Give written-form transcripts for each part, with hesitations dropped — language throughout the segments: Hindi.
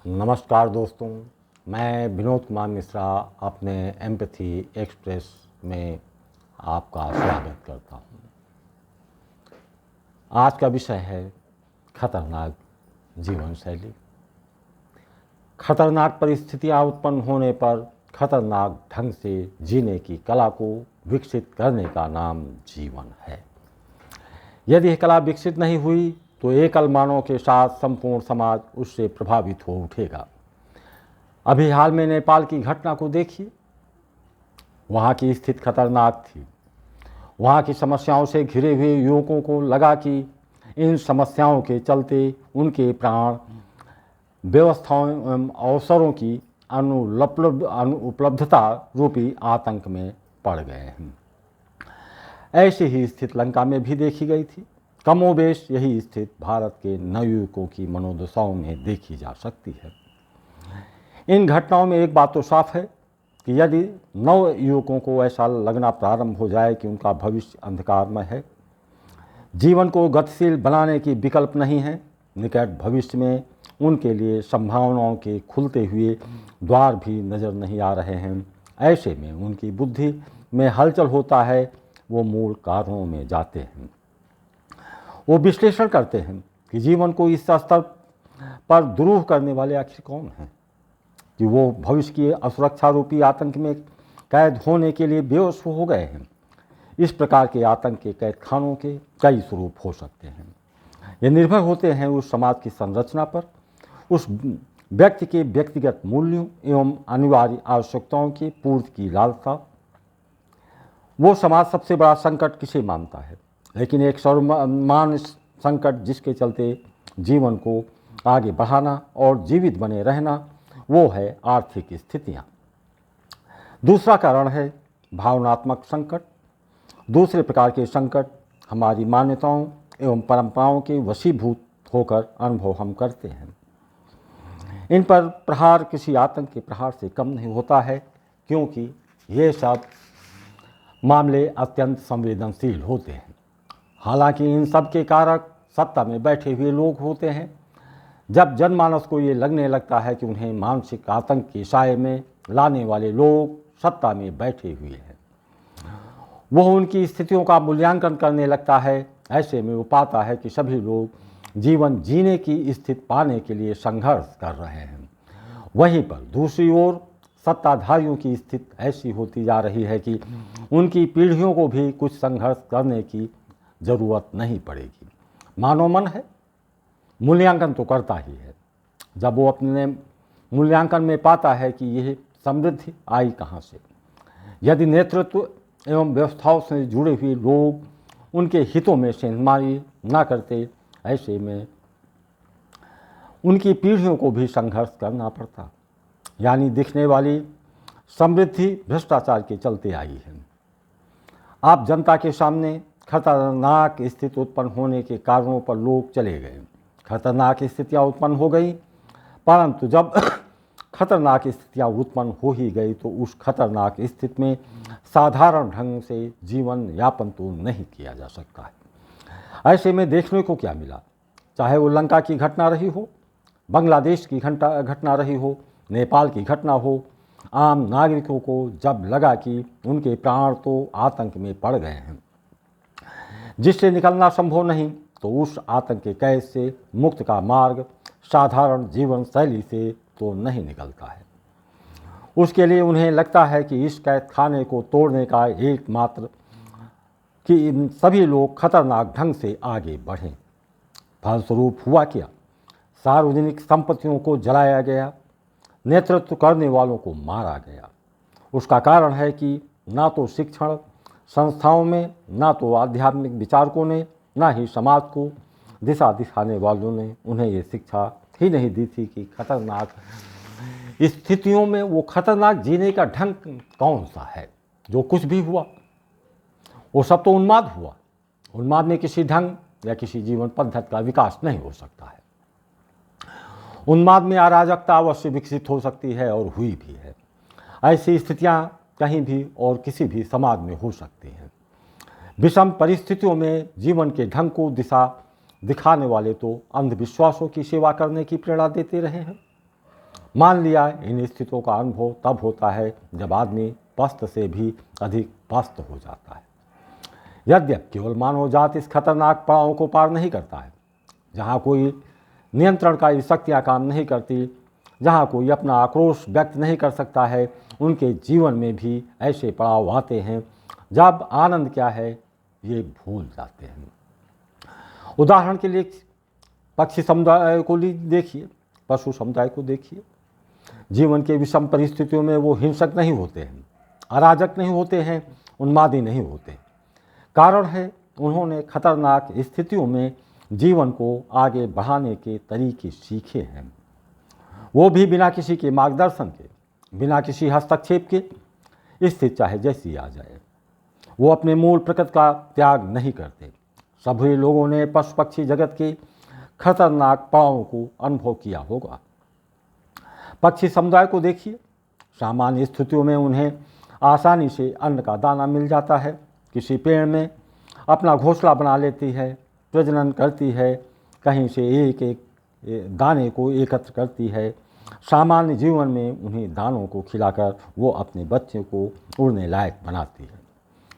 नमस्कार दोस्तों, मैं विनोद कुमार मिश्रा अपने एम्पैथी एक्सप्रेस में आपका स्वागत करता हूँ। आज का विषय है खतरनाक जीवन शैली। खतरनाक परिस्थितियाँ उत्पन्न होने पर खतरनाक ढंग से जीने की कला को विकसित करने का नाम जीवन है। यदि यह कला विकसित नहीं हुई तो एकल मानव के साथ संपूर्ण समाज उससे प्रभावित हो उठेगा। अभी हाल में नेपाल की घटना को देखिए। वहाँ की स्थिति खतरनाक थी। वहाँ की समस्याओं से घिरे हुए युवकों को लगा कि इन समस्याओं के चलते उनके प्राण व्यवस्थाओं एवं अवसरों की अनुपलब्धता रूपी आतंक में पड़ गए हैं। ऐसी ही स्थिति लंका में भी देखी गई थी। कमोबेश यही स्थिति भारत के नवयुवकों की मनोदशाओं में देखी जा सकती है। इन घटनाओं में एक बात तो साफ है कि यदि नव युवकों को ऐसा लगना प्रारंभ हो जाए कि उनका भविष्य अंधकारमय है, जीवन को गतिशील बनाने की विकल्प नहीं है, निकट भविष्य में उनके लिए संभावनाओं के खुलते हुए द्वार भी नज़र नहीं आ रहे हैं, ऐसे में उनकी बुद्धि में हलचल होता है। वो मूल कारणों में जाते हैं। वो विश्लेषण करते हैं कि जीवन को इस स्तर पर दुरूह करने वाले आखिर कौन हैं, कि वो भविष्य की असुरक्षा रूपी आतंक में कैद होने के लिए बेहोश हो गए हैं। इस प्रकार के आतंक के कैद खानों के कई स्वरूप हो सकते हैं। ये निर्भर होते हैं उस समाज की संरचना पर, उस व्यक्ति के व्यक्तिगत मूल्यों एवं अनिवार्य आवश्यकताओं की पूर्ति की लालसा। वो समाज सबसे बड़ा संकट किसे मानता है, लेकिन एक सर्वमान्य संकट जिसके चलते जीवन को आगे बढ़ाना और जीवित बने रहना, वो है आर्थिक स्थितियाँ। दूसरा कारण है भावनात्मक संकट। दूसरे प्रकार के संकट हमारी मान्यताओं एवं परंपराओं के वशीभूत होकर अनुभव हम करते हैं। इन पर प्रहार किसी आतंक के प्रहार से कम नहीं होता है, क्योंकि ये सब मामले अत्यंत संवेदनशील होते हैं। हालांकि इन सब के कारक सत्ता में बैठे हुए लोग होते हैं। जब जनमानस को ये लगने लगता है कि उन्हें मानसिक आतंक के साए में लाने वाले लोग सत्ता में बैठे हुए हैं, वह उनकी स्थितियों का मूल्यांकन करने लगता है। ऐसे में वो पाता है कि सभी लोग जीवन जीने की स्थिति पाने के लिए संघर्ष कर रहे हैं। वहीं पर दूसरी ओर सत्ताधारियों की स्थिति ऐसी होती जा रही है कि उनकी पीढ़ियों को भी कुछ संघर्ष करने की ज़रूरत नहीं पड़ेगी। मानव मन है, मूल्यांकन तो करता ही है। जब वो अपने मूल्यांकन में पाता है कि यह समृद्धि आई कहाँ से, यदि नेतृत्व एवं व्यवस्थाओं से जुड़े हुए लोग उनके हितों में सेंधमारी न करते, ऐसे में उनकी पीढ़ियों को भी संघर्ष करना पड़ता। यानी दिखने वाली समृद्धि भ्रष्टाचार के चलते आई है। आप जनता के सामने खतरनाक स्थिति उत्पन्न होने के कारणों पर लोग चले गए। खतरनाक स्थितियाँ उत्पन्न हो गई, परंतु जब खतरनाक स्थितियाँ उत्पन्न हो ही गई तो उस खतरनाक स्थिति में साधारण ढंग से जीवन यापन तो नहीं किया जा सकता है। ऐसे में देखने को क्या मिला, चाहे वो लंका की घटना रही हो, बांग्लादेश की घटना रही हो, नेपाल की घटना हो, आम नागरिकों को जब लगा कि उनके प्राण तो आतंक में पड़ गए हैं, जिससे निकलना संभव नहीं, तो उस आतंक के कैद से मुक्त का मार्ग साधारण जीवन शैली से तो नहीं निकलता है। उसके लिए उन्हें लगता है कि इस कैद खाने को तोड़ने का एकमात्र कि सभी लोग खतरनाक ढंग से आगे बढ़ें। फलस्वरूप हुआ क्या, सार्वजनिक संपत्तियों को जलाया गया, नेतृत्व करने वालों को मारा गया। उसका कारण है कि ना तो शिक्षण संस्थाओं में, ना तो आध्यात्मिक विचारकों ने, ना ही समाज को दिशा दिखाने वालों ने उन्हें ये शिक्षा ही नहीं दी थी कि खतरनाक स्थितियों में वो खतरनाक जीने का ढंग कौन सा है। जो कुछ भी हुआ वो सब तो उन्माद हुआ। उन्माद में किसी ढंग या किसी जीवन पद्धति का विकास नहीं हो सकता है। उन्माद में अराजकता अवश्य विकसित हो सकती है और हुई भी है। ऐसी स्थितियां कहीं भी और किसी भी समाज में हो सकती हैं। विषम परिस्थितियों में जीवन के ढंग को दिशा दिखाने वाले तो अंधविश्वासों की सेवा करने की प्रेरणा देते रहे हैं। मान लिया इन स्थितियों का अनुभव तब होता है जब आदमी पस्त से भी अधिक पस्त हो जाता है। यद्यप केवल मानव जात इस खतरनाक पड़ाव को पार नहीं करता है, जहाँ कोई नियंत्रणकारी शक्तियाँ काम नहीं करती, जहाँ कोई अपना आक्रोश व्यक्त नहीं कर सकता है, उनके जीवन में भी ऐसे पड़ाव आते हैं जब आनंद क्या है ये भूल जाते हैं। उदाहरण के लिए पक्षी समुदाय को देखिए, पशु समुदाय को देखिए। जीवन के विषम परिस्थितियों में वो हिंसक नहीं होते हैं, अराजक नहीं होते हैं, उन्मादी नहीं होते। कारण है उन्होंने खतरनाक स्थितियों में जीवन को आगे बढ़ाने के तरीके सीखे हैं। वो भी बिना किसी के मार्गदर्शन के, बिना किसी हस्तक्षेप के, स्थिति चाहे जैसी आ जाए। वो अपने मूल प्रकृति का त्याग नहीं करते। सभी लोगों ने पशु पक्षी जगत के खतरनाक पड़ावों को अनुभव किया होगा। पक्षी समुदाय को देखिए, सामान्य स्थितियों में उन्हें आसानी से अन्न का दाना मिल जाता है, किसी पेड़ में अपना घोंसला बना लेती है, प्रजनन करती है, कहीं से एक एक दाने को एकत्र करती है। सामान्य जीवन में उन्हें दानों को खिलाकर वो अपने बच्चे को उड़ने लायक बनाती है।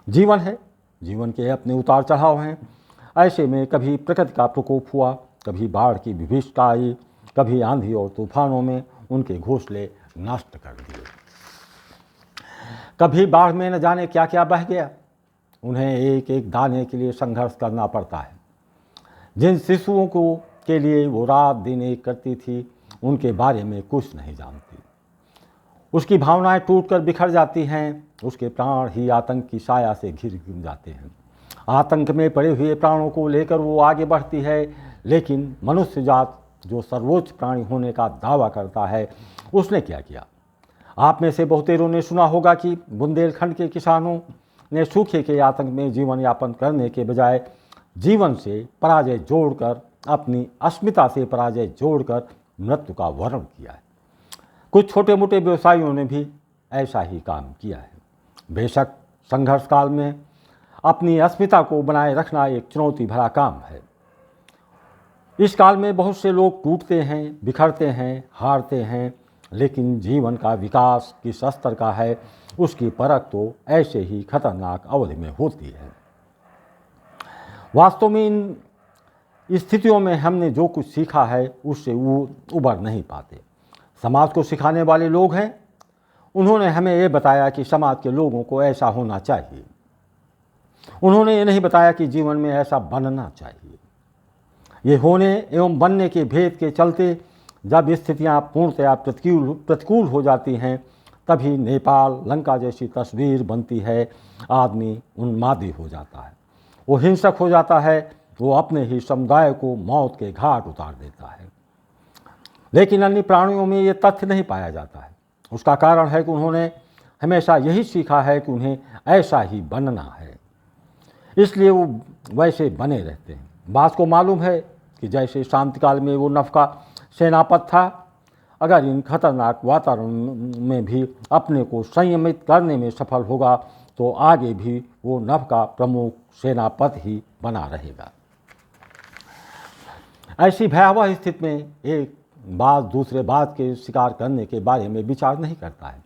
जीवन है, जीवन के अपने उतार चढ़ाव हैं। ऐसे में कभी प्रकृति का प्रकोप हुआ, कभी बाढ़ की विभीषिका आई, कभी आंधी और तूफानों में उनके घोंसले नष्ट कर दिए। कभी बाढ़ में न जाने क्या क्या बह गया। उन्हें एक एक दाने के लिए संघर्ष करना पड़ता है। जिन शिशुओं को के लिए वो रात दिन एक करती थी, उनके बारे में कुछ नहीं जानती। उसकी भावनाएं टूटकर बिखर जाती हैं, उसके प्राण ही आतंक की साया से घिर जाते हैं। आतंक में पड़े हुए प्राणों को लेकर वो आगे बढ़ती है, लेकिन मनुष्य जात जो सर्वोच्च प्राणी होने का दावा करता है, उसने क्या किया? आप में से बहुतेरों ने सुना होगा कि बुंदेलखंड के किसानों ने सूखे के आतंक में जीवन यापन करने के बजाय जीवन से पराजय जोड़कर, अपनी अस्मिता से पराजय जोड़कर मृत्यु का वरण किया है। कुछ छोटे मोटे व्यवसायियों ने भी ऐसा ही काम किया है। बेशक संघर्ष काल में अपनी अस्मिता को बनाए रखना एक चुनौती भरा काम है। इस काल में बहुत से लोग टूटते हैं, बिखरते हैं, हारते हैं, लेकिन जीवन का विकास किस स्तर का है उसकी परख तो ऐसे ही खतरनाक अवधि में होती है। वास्तव में इन स्थितियों में हमने जो कुछ सीखा है उससे वो उबर नहीं पाते। समाज को सिखाने वाले लोग हैं, उन्होंने हमें ये बताया कि समाज के लोगों को ऐसा होना चाहिए। उन्होंने ये नहीं बताया कि जीवन में ऐसा बनना चाहिए। ये होने एवं बनने के भेद के चलते जब स्थितियां पूर्णतया प्रतिकूल हो जाती हैं, तभी नेपाल लंका जैसी तस्वीर बनती है। आदमी उन्मादी हो जाता है, वो हिंसक हो जाता है, वो अपने ही समुदाय को मौत के घाट उतार देता है। लेकिन अन्य प्राणियों में ये तथ्य नहीं पाया जाता है। उसका कारण है कि उन्होंने हमेशा यही सीखा है कि उन्हें ऐसा ही बनना है, इसलिए वो वैसे बने रहते हैं। बात को मालूम है कि जैसे शांतिकाल में वो नफ का सेनापति था, अगर इन खतरनाक वातावरण में भी अपने को संयमित करने में सफल होगा तो आगे भी वो नभ का प्रमुख सेनापति ही बना रहेगा। ऐसी भयावह स्थिति में एक बात दूसरे बात के शिकार करने के बारे में विचार नहीं करता है।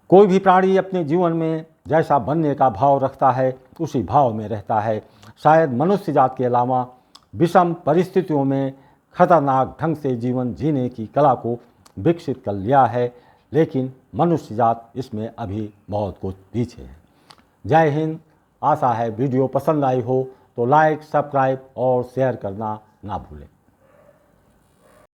कोई भी प्राणी अपने जीवन में जैसा बनने का भाव रखता है उसी भाव में रहता है। शायद मनुष्य जात के अलावा विषम परिस्थितियों में खतरनाक ढंग से जीवन जीने की कला को विकसित कर लिया है, लेकिन मनुष्य जात इसमें अभी बहुत कुछ पीछे है। जय हिंद। आशा है वीडियो पसंद आई हो तो लाइक, सब्सक्राइब और शेयर करना ना भूलें।